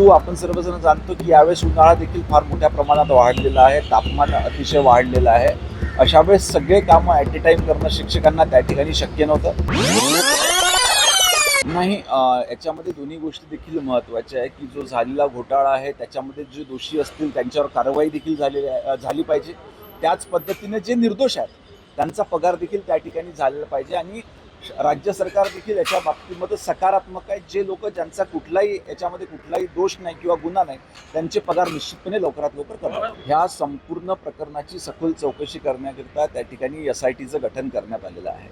आपण सर्वजण जाणतो की यावेळेस उन्हाळा देखील फार मोठ्या प्रमाणात वाढलेला आहे, तापमान अतिशय वाढलेलं आहे. अशा वेळेस सगळे कामं ॲट ए टाइम करणं शिक्षकांना त्या ठिकाणी शक्य नव्हतं. नाही, याच्यामध्ये दोन्ही गोष्टी देखील महत्त्वाच्या आहे की जो झालेला घोटाळा आहे त्याच्यामध्ये जे दोषी असतील त्यांच्यावर कारवाई देखील झाली पाहिजे. त्याच पद्धतीने जे निर्दोष आहेत त्यांचा पगार देखील त्या ठिकाणी झालेला पाहिजे आणि राज्य सरकार देखील याच्या बाबतीमध्ये सकारात्मक आहे. जे लोक ज्यांचा याच्यामध्ये कुठलाही दोष नाही किंवा गुन्हा नाही त्यांचे पगार निश्चितपणे लवकरात लवकर करावे. ह्या संपूर्ण प्रकरणाची सखोल चौकशी करण्याकरिता त्या ठिकाणी SITचं गठन करण्यात आलेलं आहे.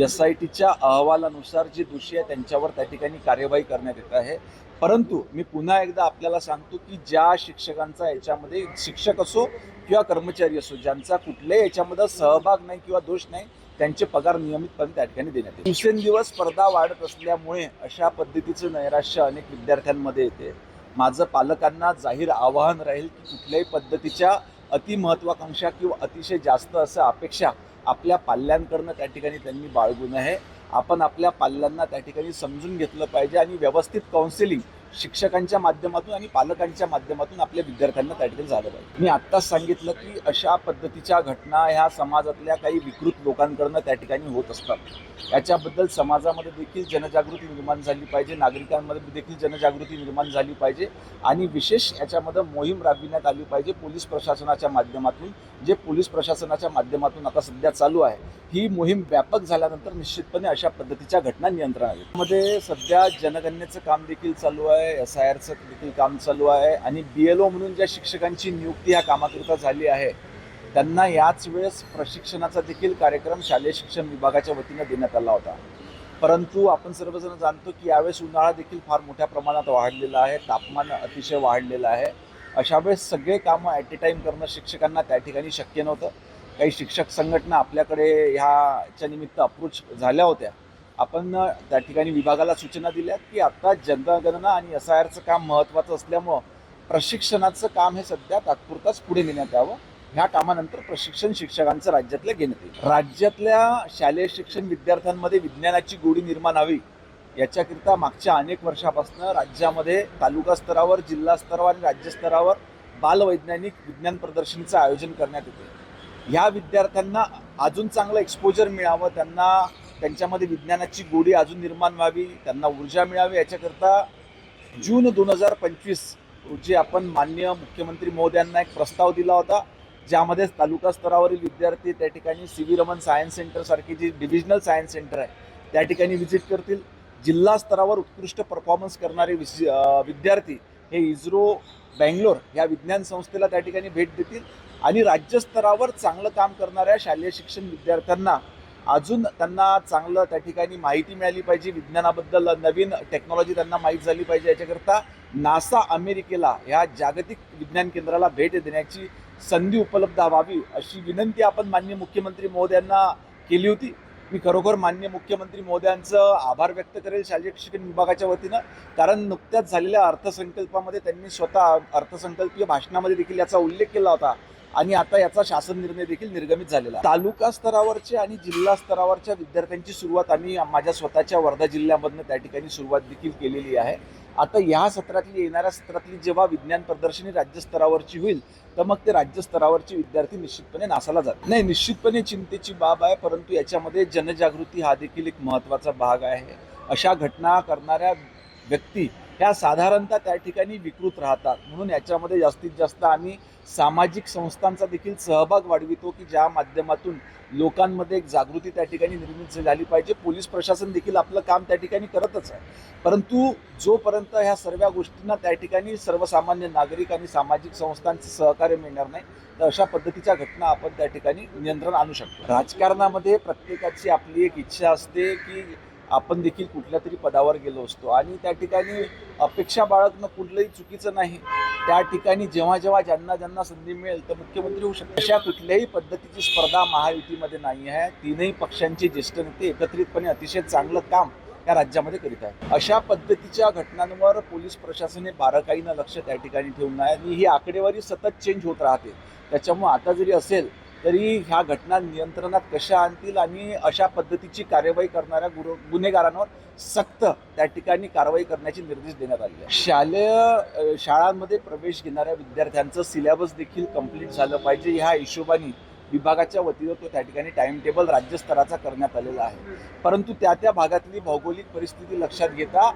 SITच्या अहवालानुसार जे दोषी आहे त्यांच्यावर त्या ठिकाणी कार्यवाही करण्यात येत आहे. परंतु मी पुन्हा एकदा आपल्याला सांगतो की ज्या शिक्षकांचा याच्यामध्ये शिक्षक असो किंवा कर्मचारी असो ज्यांचा कुठल्याही याच्यामध्ये सहभाग नाही किंवा दोष नाही त्यांचे पगार नियमितपणे त्या ठिकाणी देण्यात येते. दिवसेंदिवस स्पर्धा वाढत असल्यामुळे अशा पद्धतीचं नैराश्य अनेक विद्यार्थ्यांमध्ये येते. माझं पालकांना जाहीर आवाहन राहील की कुठल्याही पद्धतीच्या अतिमहत्वाकांक्षा किंवा अतिशय जास्त असं अपेक्षा आपल्या पाल्यांकडनं त्या ठिकाणी त्यांनी बाळगू नये. आपण आपल्या पाल्यांना त्या ठिकाणी समजून घेतलं पाहिजे आणि व्यवस्थित काउन्सिलिंग शिक्षकांच्या माध्यमातून आणि पालकांच्या माध्यमातून आपल्या विद्यार्थ्यांना त्या ठिकाणी झालं पाहिजे. मी आत्ताच सांगितलं की अशा पद्धतीच्या घटना ह्या समाजातल्या काही विकृत लोकांकडनं त्या ठिकाणी होत असतात. याच्याबद्दल समाजामध्ये देखील जनजागृती निर्माण झाली पाहिजे, नागरिकांमध्ये देखील जनजागृती निर्माण झाली पाहिजे आणि विशेष याच्यामध्ये मोहीम राबविण्यात आली पाहिजे पोलीस प्रशासनाच्या माध्यमातून. जे पोलीस प्रशासनाच्या माध्यमातून आता सध्या चालू आहे ही मोहीम व्यापक झाल्यानंतर निश्चितपणे अशा पद्धतीच्या घटना नियंत्रणात येतील. मध्ये सध्या जनगणनेचं काम देखील चालू आहे, SIRचं देखील काम चालू आहे आणि BLO म्हणून ज्या शिक्षकांची नियुक्ती ह्या कामाकरिता झाली आहे त्यांना याच वेळेस प्रशिक्षणाचा देखील कार्यक्रम शालेय शिक्षण विभागाच्या वतीनं देण्यात आला होता. परंतु आपण सर्वजण जाणतो की यावेळेस उन्हाळा देखील फार मोठ्या प्रमाणात वाढलेला आहे, तापमान अतिशय वाढलेलं आहे. अशा वेळेस सगळे कामं ॲट ए टाइम करणं शिक्षकांना त्या ठिकाणी शक्य नव्हतं. काही शिक्षक संघटना आपल्याकडे ह्याच्या निमित्त अप्रोच झाल्या होत्या. आपण त्या ठिकाणी विभागाला सूचना दिल्या की आता जनगणना आणि SIRचं काम महत्त्वाचं असल्यामुळं प्रशिक्षणाचं काम हे सध्या तात्पुरताच पुढे नेण्यात यावं. ह्या कामानंतर प्रशिक्षण शिक्षकांचं राज्यातल्या घेण्यात येईल. राज्यातल्या शालेय शिक्षण विद्यार्थ्यांमध्ये विज्ञानाची गोडी निर्माण व्हावी याच्याकरिता मागच्या अनेक वर्षापासून राज्यामध्ये तालुका स्तरावर, जिल्हा स्तरावर आणि राज्य स्तरावर बालवैज्ञानिक विज्ञान प्रदर्शनीचं आयोजन करण्यात येते. ह्या विद्यार्थ्यांना अजून चांगलं एक्सपोजर मिळावं, त्यांच्यामध्ये विज्ञानाची गोडी अजून निर्माण व्हावी, त्यांना ऊर्जा मिळावी याच्याकरता जून 2025 रोजी आपण माननीय मुख्यमंत्री महोदयांना एक प्रस्ताव दिला होता ज्यामध्ये तालुका स्तरावरील विद्यार्थी त्या ठिकाणी CV रमन सायन्स सेंटर सारखी जी डिव्हिजनल सायन्स सेंटर आहे त्या ठिकाणी व्हिजिट करतील. जिल्हा स्तरावर उत्कृष्ट परफॉर्मन्स करणारे विद्यार्थी हे इस्रो बेंगलोर या विज्ञान संस्थेला त्या ठिकाणी भेट देतील आणि राज्यस्तरावर चांगलं काम करणाऱ्या शालेय शिक्षण विद्यार्थ्यांना अजून त्यांना चांगलं त्या ठिकाणी माहिती मिळाली पाहिजे, विज्ञानाबद्दल नवीन टेक्नॉलॉजी त्यांना माहीत झाली पाहिजे. याच्याकरता NASA अमेरिकेला ह्या जागतिक विज्ञान केंद्राला भेट देण्याची संधी उपलब्ध व्हावी अशी विनंती आपण माननीय मुख्यमंत्री महोदयांना केली होती. मी खरोखर माननीय मुख्यमंत्री महोदयांचं आभार व्यक्त करेल शालेय शिक्षण विभागाच्या वतीनं, कारण नुकत्याच झालेल्या अर्थसंकल्पामध्ये त्यांनी स्वतः अर्थसंकल्पीय भाषणामध्ये देखील याचा उल्लेख केला होता आणि आता याचा शासन निर्णय देखील निर्गमित झालेला. तालुका स्तरावरच्या आणि जिल्हा स्तरावरच्या विद्यार्थ्यांची सुरुवात आम्ही माझ्या स्वतःच्या वर्धा जिल्ह्यामधनं त्या ठिकाणी सुरुवात देखील केलेली आहे. आता येणाऱ्या सत्रातली जेव्हा विज्ञान प्रदर्शनी राज्यस्तरावरची होईल तर मग ते राज्यस्तरावरचे विद्यार्थी निश्चितपणे नासाला जातात. नाही, निश्चितपणे चिंतेची बाब आहे, परंतु याच्यामध्ये जनजागृती हा देखील एक महत्त्वाचा भाग आहे. अशा घटना करणाऱ्या व्यक्ती ह्या साधारणतः त्या ठिकाणी विकृत राहतात. म्हणून याच्यामध्ये जास्तीत जास्त आम्ही सामाजिक संस्थांचा देखील सहभाग वाढवितो की ज्या माध्यमातून लोकांमध्ये एक जागृती त्या ठिकाणी निर्मित झाली पाहिजे. पोलीस प्रशासन देखील आपलं काम त्या ठिकाणी करतच आहे, परंतु जोपर्यंत ह्या सर्व गोष्टींना त्या ठिकाणी सर्वसामान्य नागरिक आणि सामाजिक संस्थांचं सहकार्य मिळणार नाही तर अशा पद्धतीच्या घटना आपण त्या ठिकाणी नियंत्रण आणू शकतो. राजकारणामध्ये प्रत्येकाची आपली एक इच्छा असते की आपण देखील कुठल्या तरी पदावर गेलो असतो आणि त्या ठिकाणी अपेक्षा बाळगणं कुठलंही चुकीचं नाही. त्या ठिकाणी जेव्हा ज्यांना संधी मिळेल तर मुख्यमंत्री होऊ शकतो. अशा कुठल्याही पद्धतीची स्पर्धा महायुतीमध्ये नाही आहे. तीनही पक्षांचे ज्येष्ठ नेते एकत्रितपणे अतिशय चांगलं काम या राज्यामध्ये करीत आहे. अशा पद्धतीच्या घटनांवर पोलीस प्रशासनाने बारकाईनं लक्ष त्या ठिकाणी ठेवून आहे आणि ही आकडेवारी सतत चेंज होत राहते. त्याच्यामुळे आता जरी असेल तरी ह्या घटना नियंत्रणात कशा आणतील आणि अशा पद्धतीची कार्यवाही करणाऱ्या गुन्हेगारांवर सक्त त्या ठिकाणी कारवाई करण्याचे निर्देश देण्यात आले आहेत. शाळांमध्ये प्रवेश घेणाऱ्या विद्यार्थ्यांचं सिलेबस देखील कंप्लीट झालं पाहिजे. ह्या हिशोबाने विभागाच्या वतीनं तो त्या ठिकाणी टाइम टेबल राज्यस्तराचा करण्यात आलेला आहे. परंतु त्या भागातली भौगोलिक परिस्थिती लक्षात घेता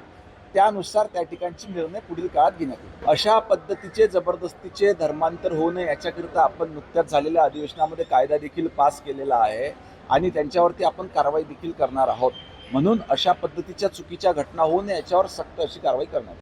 त्यानुसार त्या ठिकाणचे निर्णय पुढील काळात घेण्यात येईल. अशा पद्धतीचे जबरदस्तीचे धर्मांतर होऊ नये याच्याकरिता आपण नुकत्याच झालेल्या अधिवेशनामध्ये कायदा देखील पास केलेला आहे आणि त्यांच्यावरती आपण कारवाई देखील करणार आहोत. म्हणून अशा पद्धतीच्या चुकीच्या घटना होऊ नये याच्यावर सक्त अशी कारवाई करण्यात येईल.